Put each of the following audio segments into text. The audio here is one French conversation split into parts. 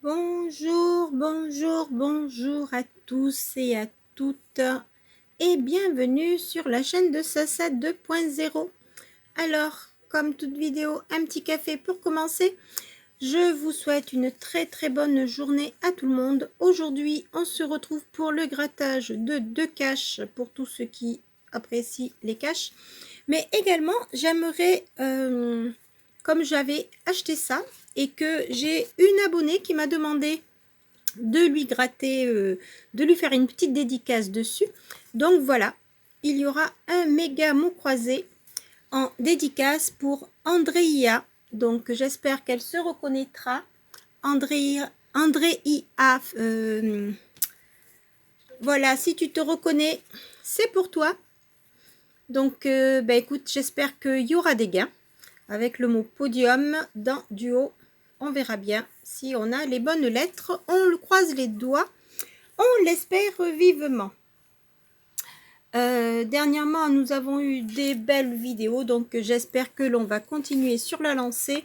Bonjour, bonjour, bonjour à tous et à toutes et bienvenue sur la chaîne de Sasa 2.0. Alors, comme toute vidéo, un petit café pour commencer. Je vous souhaite une très bonne journée à tout le monde. Aujourd'hui, on se retrouve pour le grattage de 2 caches pour tous ceux qui apprécient les caches. Mais également, j'aimerais, comme j'avais acheté ça et que j'ai une abonnée qui m'a demandé de lui gratter, de lui faire une petite dédicace dessus. Donc voilà, il y aura un méga mot croisé en dédicace pour Andrea. Donc j'espère qu'elle se reconnaîtra. Andrea, voilà, si tu te reconnais, c'est pour toi. Donc écoute, j'espère qu'il y aura des gains avec le mot podium dans Duo. On verra bien si on a les bonnes lettres. On le croise les doigts. On l'espère vivement. Dernièrement, nous avons eu des belles vidéos, donc j'espère que l'on va continuer sur la lancée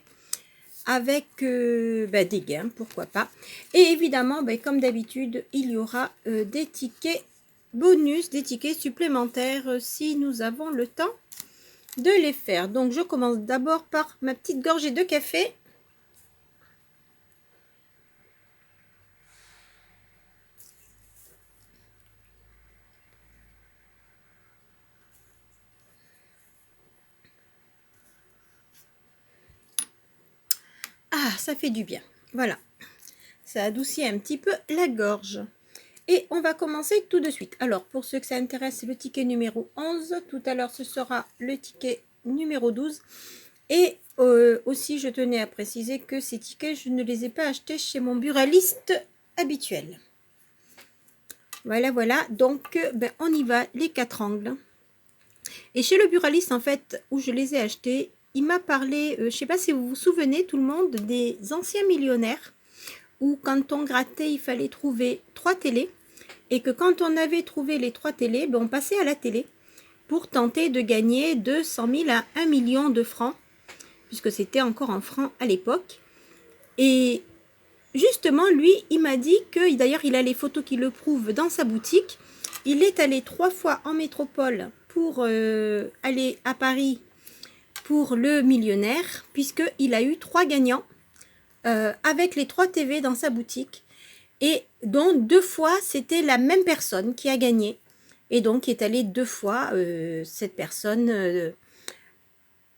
avec des gains, pourquoi pas. Et évidemment, comme d'habitude, il y aura des tickets bonus, des tickets supplémentaires si nous avons le temps de les faire. Donc, je commence d'abord par ma petite gorgée de café. Ah, ça fait du bien. Voilà. Ça adoucit un petit peu la gorge. Et on va commencer tout de suite. Alors, pour ceux que ça intéresse, c'est le ticket numéro 11. Tout à l'heure, ce sera le ticket numéro 12. Et aussi, je tenais à préciser que ces tickets, je ne les ai pas achetés chez mon buraliste habituel. Voilà, voilà. Donc, on y va, les 4 angles. Et chez le buraliste, en fait, où je les ai achetés, il m'a parlé, je ne sais pas si vous vous souvenez, tout le monde, des anciens millionnaires, où quand on grattait, il fallait trouver 3 télés. Et que quand on avait trouvé les 3 télés, on passait à la télé pour tenter de gagner de 100 000 à 1 million de francs, puisque c'était encore en francs à l'époque. Et justement, lui, il m'a dit que, d'ailleurs, il a les photos qui le prouvent dans sa boutique. Il est allé 3 fois en métropole pour aller à Paris pour le millionnaire, puisqu'il a eu 3 gagnants avec les 3 TV dans sa boutique. Et dont 2 fois, c'était la même personne qui a gagné. Et donc, il est allé 2 fois, cette personne,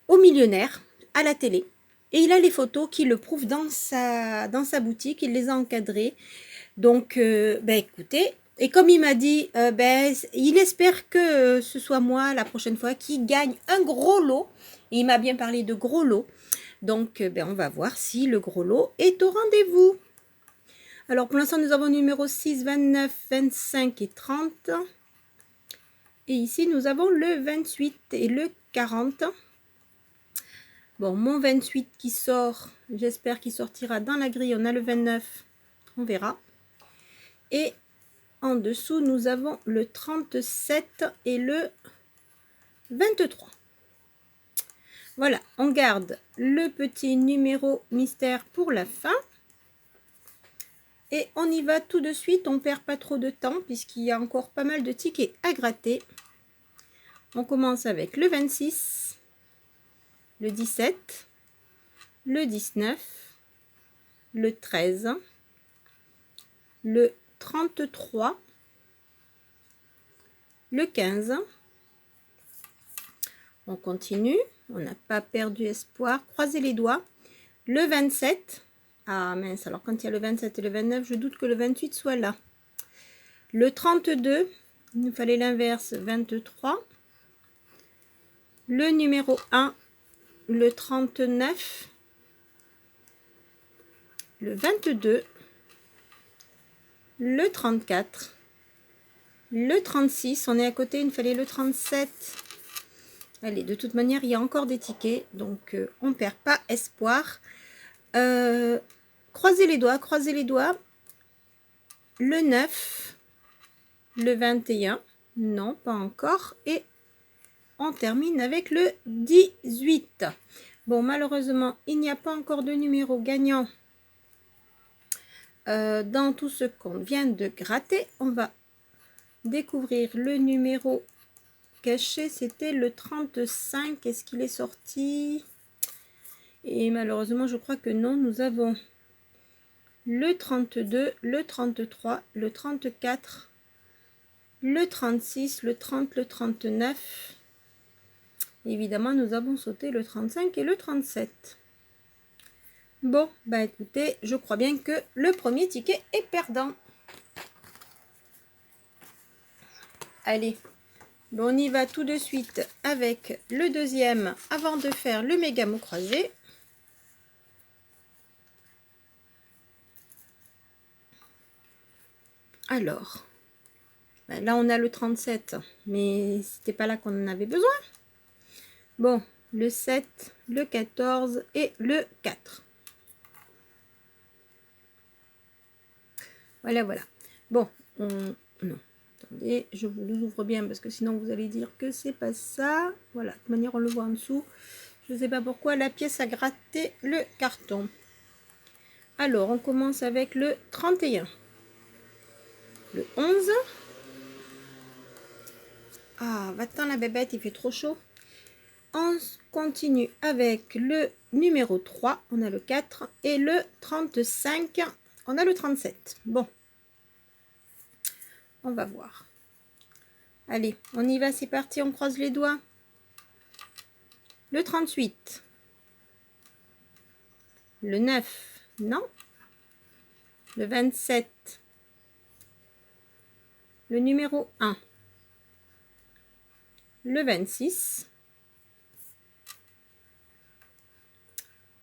au millionnaire, à la télé. Et il a les photos qui le prouvent dans sa boutique. Il les a encadrées. Donc, écoutez, et comme il m'a dit, il espère que ce soit moi, la prochaine fois, qui gagne un gros lot. Et il m'a bien parlé de gros lot. Donc, on va voir si le gros lot est au rendez-vous. Alors, pour l'instant, nous avons numéro 6, 29, 25 et 30. Et ici, nous avons le 28 et le 40. Bon, mon 28 qui sort, j'espère qu'il sortira dans la grille. On a le 29, on verra. Et en dessous, nous avons le 37 et le 23. Voilà, on garde le petit numéro mystère pour la fin. Et on y va tout de suite, on ne perd pas trop de temps puisqu'il y a encore pas mal de tickets à gratter. On commence avec le 26, le 17, le 19, le 13, le 33, le 15. On continue, on n'a pas perdu espoir, croisez les doigts. Le 27, ah mince, alors quand il y a le 27 et le 29, je doute que le 28 soit là. Le 32, il nous fallait l'inverse, 23. Le numéro 1, le 39, le 22, le 34, le 36, on est à côté, il nous fallait le 37. Allez, de toute manière, il y a encore des tickets, donc on ne perd pas espoir. Croisez les doigts, croisez les doigts. Le 9, le 21, non, pas encore. Et on termine avec le 18. Bon, malheureusement, il n'y a pas encore de numéro gagnant dans tout ce qu'on vient de gratter, on va découvrir le numéro caché. C'était le 35. Est-ce qu'il est sorti? Et malheureusement, je crois que non. Nous avons le 32, le 33, le 34, le 36, le 30, le 39. Évidemment, nous avons sauté le 35 et le 37. Bon, bah écoutez, je crois bien que le premier ticket est perdant. Allez, bon, on y va tout de suite avec le deuxième avant de faire le méga mot croisé. Alors, ben là on a le 37, mais c'était pas là qu'on en avait besoin. Bon, le 7, le 14 et le 4. Voilà, voilà. Bon, non, attendez, je vous l'ouvre bien parce que sinon vous allez dire que c'est pas ça. Voilà, de toute manière on le voit en dessous. Je ne sais pas pourquoi la pièce a gratté le carton. Alors, on commence avec le 31. Le 11. Ah, va-t'en la bébête, il fait trop chaud. On continue avec le numéro 3, on a le 4, et le 35, on a le 37. Bon, on va voir. Allez, on y va, c'est parti, on croise les doigts. Le 38. Le 9, non. Le 27. Le numéro 1. Le 26.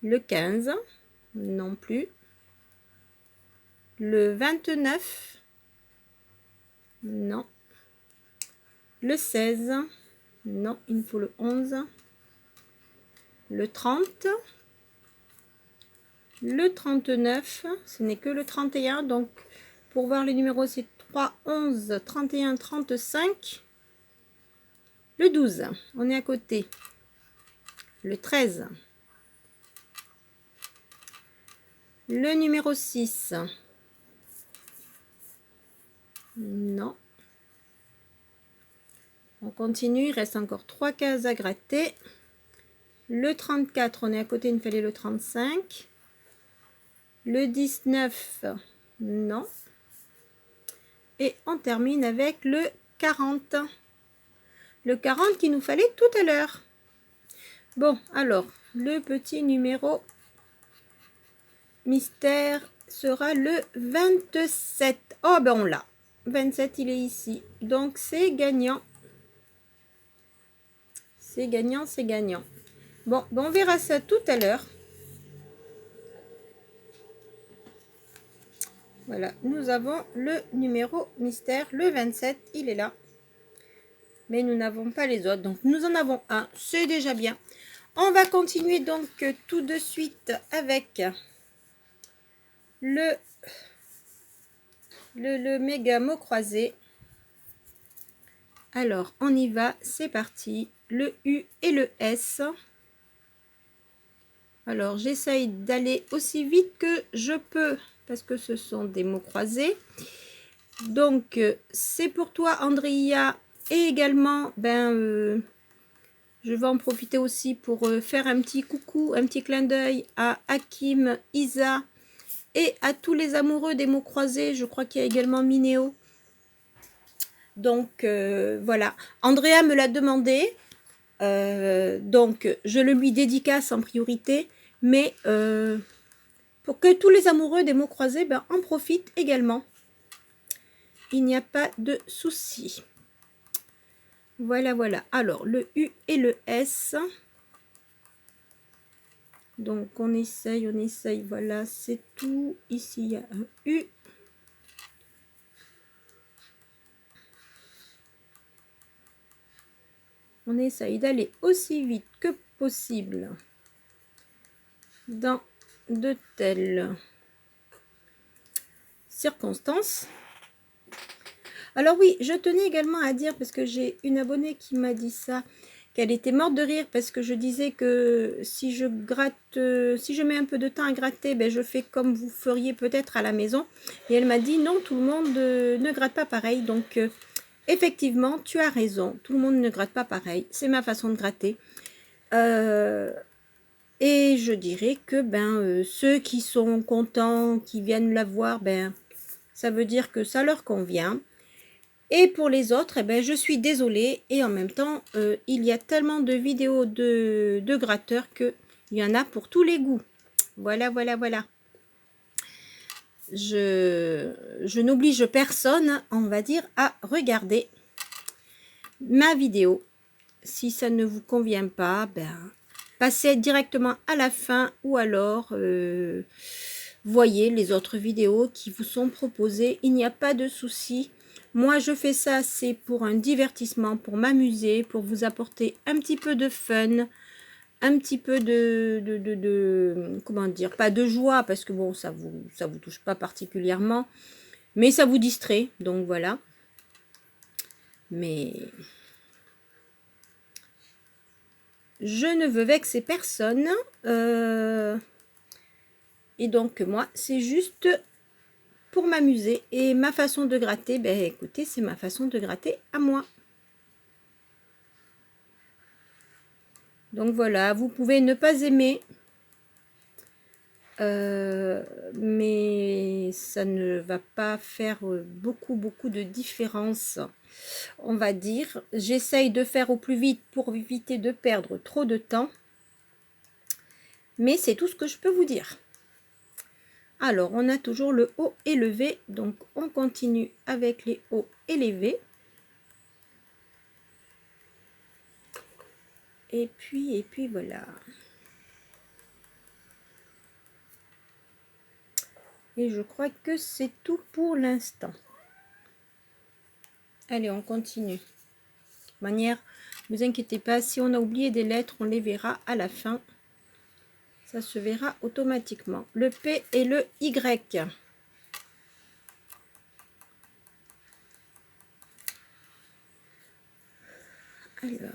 Le 15, non plus. Le 29, non. Le 16, non, il me faut le 11. Le 30. Le 39, ce n'est que le 31. Donc, pour voir les numéros, c'est 3, 11, 31, 35. Le 12, on est à côté. Le 13. Le numéro 6. Non. On continue, il reste encore 3 cases à gratter. Le 34, on est à côté, il me fallait le 35. Le 19, non. Et on termine avec le 40. Le 40 qu'il nous fallait tout à l'heure. Bon, alors, le petit numéro mystère sera le 27. Oh, ben on l'a. 27, il est ici. Donc, c'est gagnant. C'est gagnant, c'est gagnant. Bon, ben on verra ça tout à l'heure. Voilà, nous avons le numéro mystère, le 27, il est là. Mais nous n'avons pas les autres, donc nous en avons un, c'est déjà bien. On va continuer donc tout de suite avec le méga mot croisé. Alors, on y va, c'est parti. Le U et le S. Alors, j'essaye d'aller aussi vite que je peux, parce que ce sont des mots croisés. Donc, c'est pour toi, Andrea, et également, je vais en profiter aussi pour faire un petit coucou, un petit clin d'œil à Hakim, Isa, et à tous les amoureux des mots croisés. Je crois qu'il y a également Minéo. Donc, voilà. Andrea me l'a demandé. Donc, je le lui dédicace en priorité. Mais pour que tous les amoureux des mots croisés en profitent également. Il n'y a pas de souci. Voilà, voilà. Alors, le U et le S. Donc, on essaye. Voilà, c'est tout. Ici, il y a un U. On essaye d'aller aussi vite que possible dans de telles circonstances. Alors oui, je tenais également à dire, parce que j'ai une abonnée qui m'a dit ça, qu'elle était morte de rire parce que je disais que si je gratte, si je mets un peu de temps à gratter, ben je fais comme vous feriez peut-être à la maison. Et elle m'a dit non, tout le monde ne gratte pas pareil. Donc effectivement, tu as raison, tout le monde ne gratte pas pareil. C'est ma façon de gratter. Et je dirais que ceux qui sont contents, qui viennent la voir, ça veut dire que ça leur convient. Et pour les autres, je suis désolée. Et en même temps, il y a tellement de vidéos de gratteurs qu'il y en a pour tous les goûts. Voilà, voilà, voilà. Je n'oblige personne, on va dire, à regarder ma vidéo. Si ça ne vous convient pas, passez directement à la fin ou alors voyez les autres vidéos qui vous sont proposées. Il n'y a pas de souci. Moi, je fais ça, c'est pour un divertissement, pour m'amuser, pour vous apporter un petit peu de fun, un petit peu comment dire, pas de joie, parce que bon, ça vous touche pas particulièrement, mais ça vous distrait, donc voilà. Mais je ne veux vexer personne. Et donc, moi, c'est juste pour m'amuser. Et ma façon de gratter, écoutez, c'est ma façon de gratter à moi. Donc, voilà, vous pouvez ne pas aimer. Mais ça ne va pas faire beaucoup de différence, on va dire. J'essaye de faire au plus vite pour éviter de perdre trop de temps. Mais c'est tout ce que je peux vous dire. Alors, on a toujours le haut et le V. Donc, on continue avec les hauts et les V. Et puis voilà. Et je crois que c'est tout pour l'instant. Allez, on continue. De toute manière, ne vous inquiétez pas, si on a oublié des lettres, on les verra à la fin. Ça se verra automatiquement. Le P et le Y. Alors,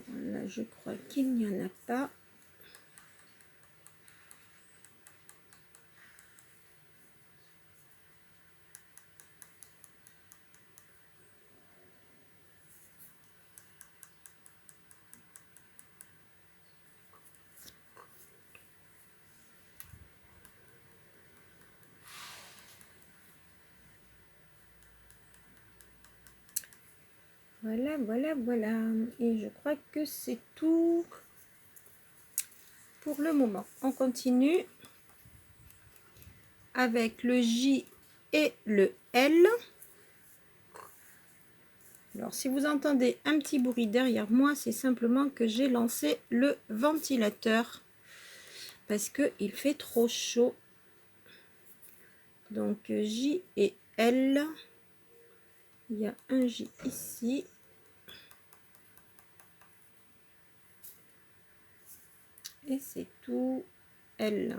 là, je crois qu'il n'y en a pas. Voilà, voilà, voilà. Et je crois que c'est tout pour le moment. On continue avec le J et le L. Alors, si vous entendez un petit bruit derrière moi, c'est simplement que j'ai lancé le ventilateur parce qu'il fait trop chaud. Donc, J et L. Il y a un J ici. Et c'est tout. L.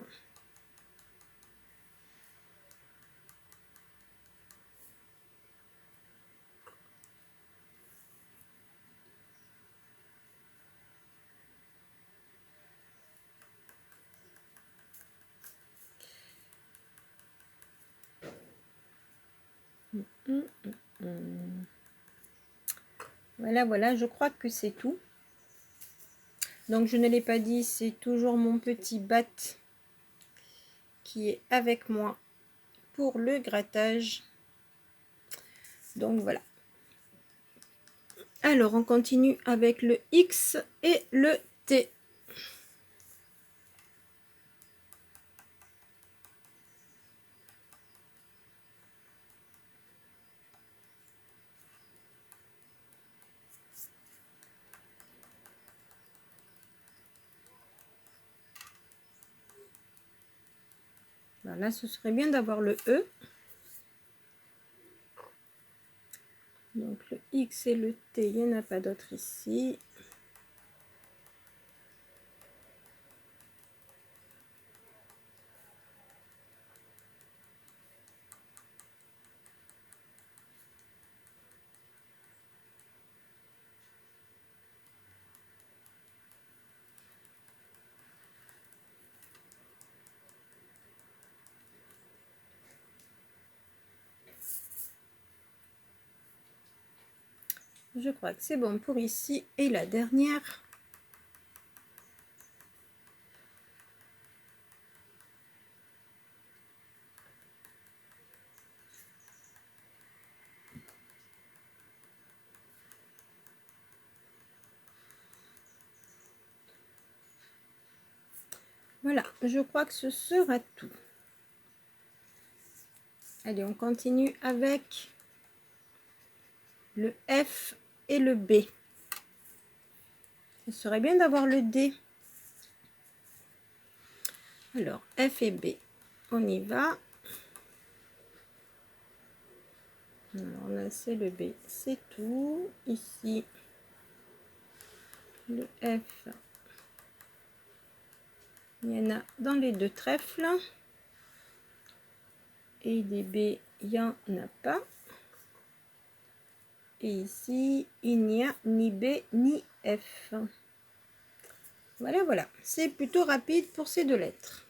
Voilà, voilà, je crois que c'est tout. Donc, je ne l'ai pas dit, c'est toujours mon petit bat qui est avec moi pour le grattage. Donc, voilà. Alors, on continue avec le X et le T. Là, ce serait bien d'avoir le E. Donc, le X et le T, il n'y en a pas d'autre ici. Je crois que c'est bon pour ici. Et la dernière. Voilà, je crois que ce sera tout. Allez, on continue avec le F et le B. Ce serait bien d'avoir le D. Alors, F et B, on y va. Alors là, c'est le B, c'est tout. Ici, le F, il y en a dans les deux trèfles. Et des B, il n'y en a pas. Et ici, il n'y a ni B ni F. Voilà, voilà. C'est plutôt rapide pour ces deux lettres.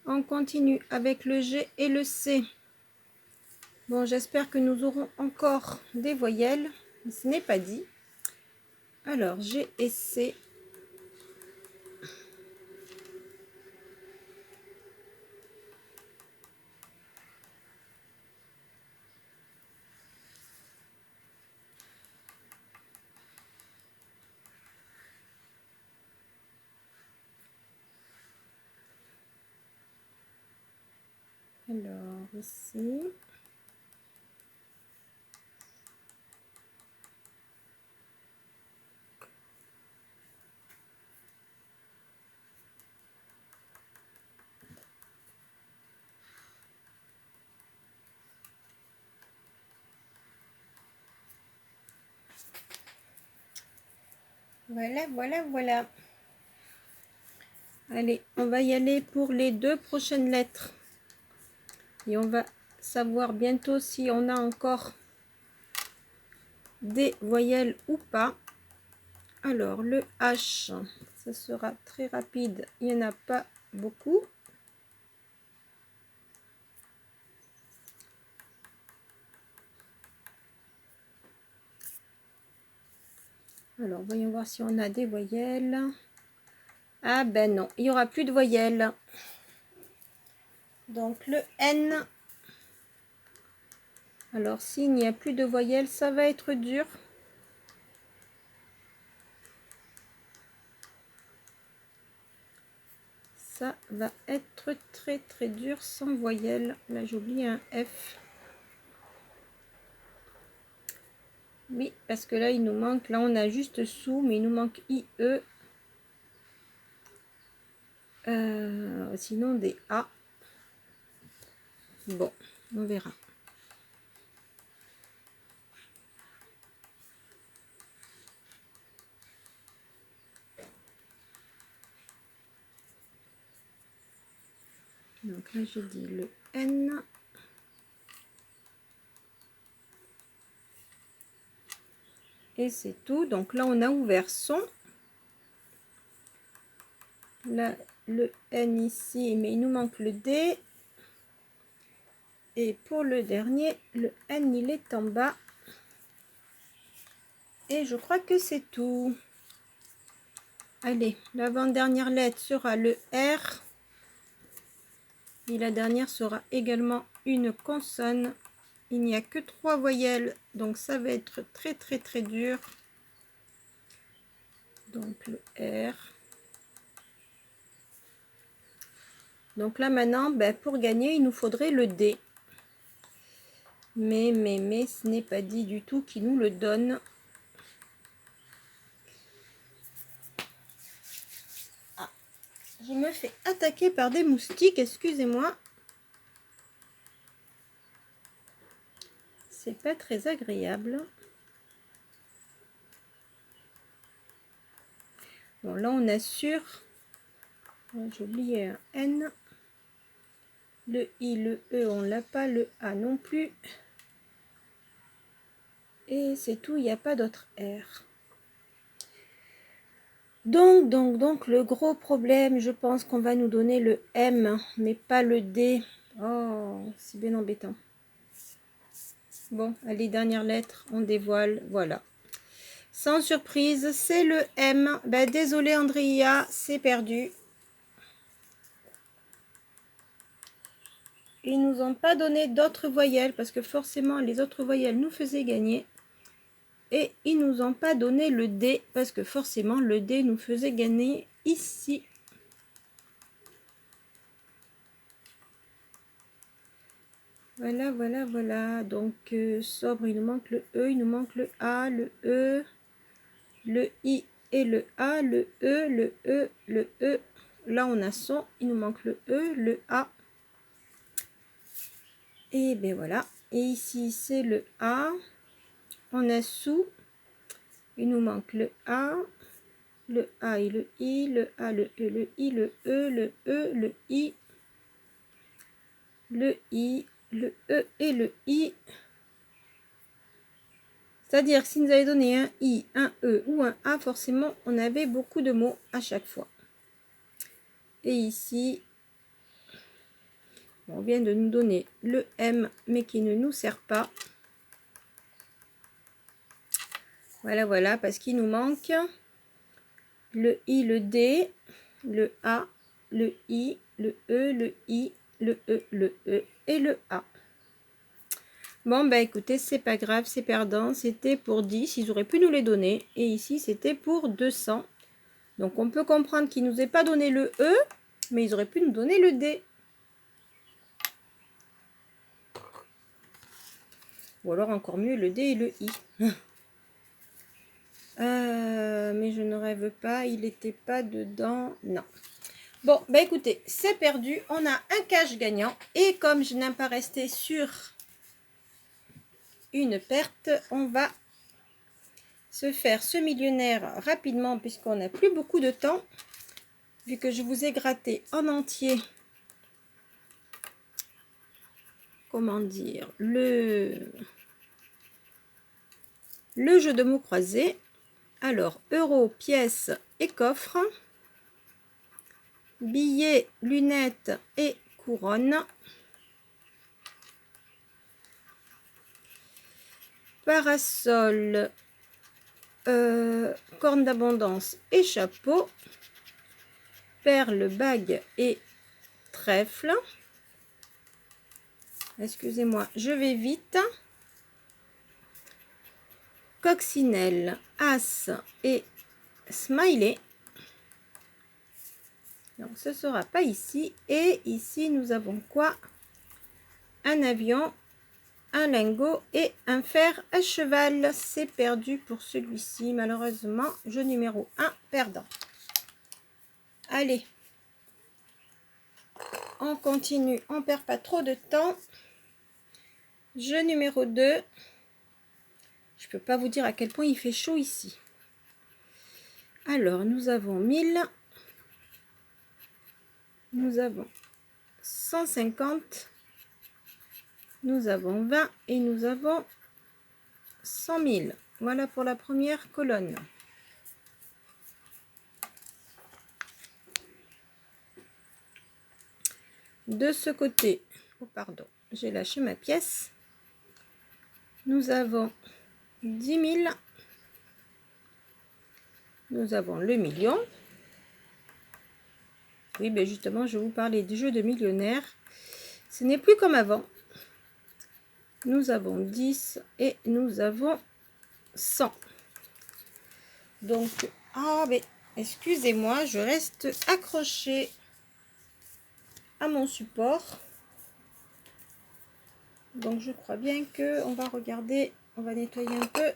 On continue avec le G et le C. Bon, j'espère que nous aurons encore des voyelles. Ce n'est pas dit. Alors, G et C. Alors, ici. Voilà, voilà, voilà. Allez, on va y aller pour les deux prochaines lettres. Et on va savoir bientôt si on a encore des voyelles ou pas. Alors, le H, ça sera très rapide. Il n'y en a pas beaucoup. Alors, voyons voir si on a des voyelles. Ah ben non, il n'y aura plus de voyelles. Donc, le N. Alors, s'il n'y a plus de voyelles, ça va être dur. Ça va être très très dur sans voyelles. Là, j'oublie un F. Oui, parce que là, il nous manque, là, on a juste sous, mais il nous manque IE. Sinon, des A. Bon, on verra. Donc là, j'ai dit le N. Et c'est tout. Donc là, on a ouvert son. Là, le N ici, mais il nous manque le D. Et pour le dernier, le N, il est en bas. Et je crois que c'est tout. Allez, l'avant-dernière lettre sera le R. Et la dernière sera également une consonne. Il n'y a que 3 voyelles, donc ça va être très très très dur. Donc le R. Donc là maintenant, ben, pour gagner, il nous faudrait le D. Mais ce n'est pas dit du tout qu'il nous le donne. Ah, je me fais attaquer par des moustiques, excusez-moi. C'est pas très agréable. Bon, là on assure. J'ai oublié un N. Le I, le E, on l'a pas. Le A non plus. Et c'est tout, il n'y a pas d'autre R. Donc, le gros problème, je pense qu'on va nous donner le M, mais pas le D. Oh, c'est bien embêtant. Bon, les dernières lettres, on dévoile, voilà. Sans surprise, c'est le M. Ben, désolé Andrea, c'est perdu. Ils nous ont pas donné d'autres voyelles parce que forcément les autres voyelles nous faisaient gagner. Et ils nous ont pas donné le D parce que forcément le D nous faisait gagner ici. Voilà, voilà, voilà. Donc sobre, il nous manque le E, il nous manque le A, le E, le I et le A, le E, le E, le E. Là on a son, il nous manque le E, le A. Et bien voilà. Et ici c'est le A. On a sous. Il nous manque le A et le I, le A, le E, le I, le E, le E, le I, le I, le E et le I. C'est-à-dire, si nous avait donné un I, un E ou un A, forcément, on avait beaucoup de mots à chaque fois. Et ici, on vient de nous donner le M, mais qui ne nous sert pas. Voilà, voilà, parce qu'il nous manque le I, le D, le A, le I, le E, le I, le E et le A. Bon, bah écoutez, c'est pas grave, c'est perdant. C'était pour 10, ils auraient pu nous les donner. Et ici, c'était pour 200. Donc, on peut comprendre qu'ils ne nous aient pas donné le E, mais ils auraient pu nous donner le D. Ou alors, encore mieux, le D et le I. Mais je ne rêve pas, il n'était pas dedans. Non. Bon, bah écoutez, c'est perdu. On a un cash gagnant. Et comme je n'aime pas rester sur une perte, on va se faire ce millionnaire rapidement puisqu'on n'a plus beaucoup de temps. Vu que je vous ai gratté en entier, comment dire, le jeu de mots croisés. Alors, euros, pièces et coffre, billets, lunettes et couronne, parasol, corne d'abondance et chapeau, perles, bagues et trèfle. Excusez-moi, je vais vite. Coccinelle, as et smiley. Donc ce sera pas ici. Et ici nous avons quoi? Un avion, un lingot et un fer à cheval. C'est perdu pour celui-ci. Malheureusement, jeu numéro 1 perdant. Allez. On continue. On perd pas trop de temps. Jeu numéro 2. Je peux pas vous dire à quel point il fait chaud ici. Alors, nous avons 1000. Nous avons 150. Nous avons 20 et nous avons 100 000. Voilà pour la première colonne. De ce côté, oh pardon, j'ai lâché ma pièce. Nous avons 10 000. Nous avons le million. Oui, ben justement, je vous parlais du jeu de millionnaire. Ce n'est plus comme avant. Nous avons 10 et nous avons 100. Donc, ah, mais excusez-moi, je reste accrochée à mon support. Donc, je crois bien que on va regarder, on va nettoyer un peu.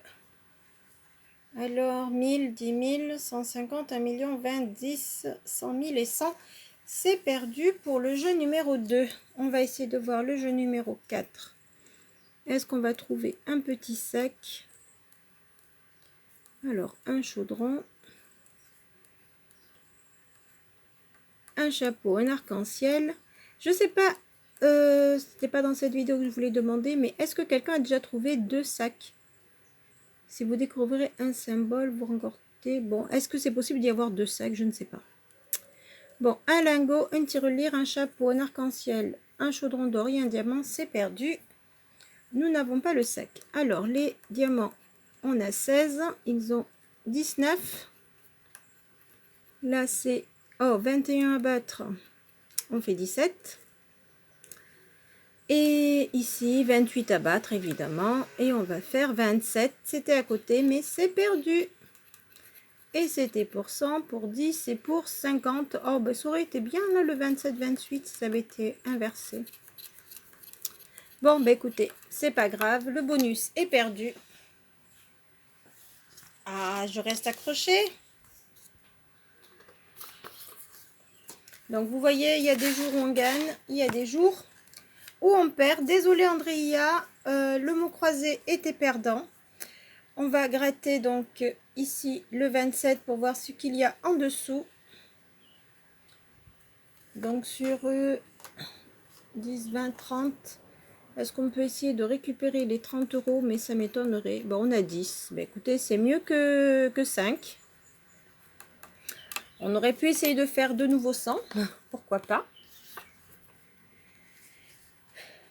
Alors, 1000, 10 000, 150, 1 million, 20, 10, 100 000 et 100. C'est perdu pour le jeu numéro 2. On va essayer de voir le jeu numéro 4. Est-ce qu'on va trouver un petit sac? Alors, un chaudron, un chapeau, un arc-en-ciel. Je sais pas, c'était pas dans cette vidéo que je voulais demander, mais est-ce que quelqu'un a déjà trouvé 2 sacs? Si vous découvrez un symbole, vous remportez... Bon, est-ce que c'est possible d'y avoir 2 sacs? Je ne sais pas. Bon, un lingot, une tirelire, un chapeau, un arc-en-ciel, un chaudron d'or et un diamant, c'est perdu. nous n'avons pas le sac. Alors, les diamants, on a 16, ils ont 19. Là, c'est 21 à battre, on fait 17. Et ici, 28 à battre, évidemment. Et on va faire 27. C'était à côté, mais c'est perdu. Et c'était pour 100, pour 10 et pour 50. Oh, ben ça aurait été bien, là, le 27-28, ça avait été inversé. Bon, ben écoutez, c'est pas grave. Le bonus est perdu. Ah, je reste accrochée. Donc, vous voyez, il y a des jours où on gagne, il y a des jours où on perd. Désolée, Andrea, le mot croisé était perdant. On va gratter donc ici le 27 pour voir ce qu'il y a en dessous. Donc, sur 10, 20, 30... Est-ce qu'on peut essayer de récupérer les 30 €? Mais ça m'étonnerait. Bon, on a 10. Ben, écoutez, c'est mieux que 5. On aurait pu essayer de faire de nouveau 100. Pourquoi pas?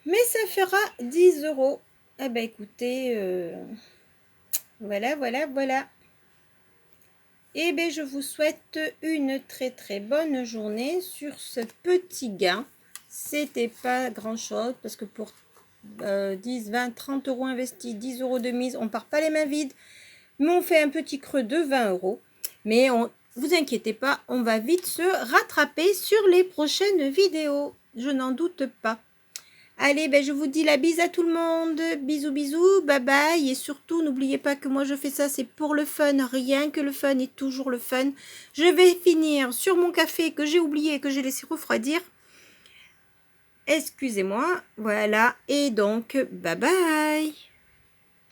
Mais ça fera 10 €. Eh ben, écoutez, voilà, voilà, voilà. Et bien, je vous souhaite une très, très bonne journée sur ce petit gain. C'était pas grand-chose parce que pour 10, 20, 30 € investis, 10 € de mise, on part pas les mains vides, mais on fait un petit creux de 20 €. Mais vous inquiétez pas, on va vite se rattraper sur les prochaines vidéos, je n'en doute pas. Allez, ben je vous dis la bise à tout le monde, bisous bisous, bye bye, et surtout n'oubliez pas que moi je fais ça, c'est pour le fun, rien que le fun et toujours le fun. Je vais finir sur mon café que j'ai oublié, que j'ai laissé refroidir. Excusez-moi, voilà, et donc, bye bye.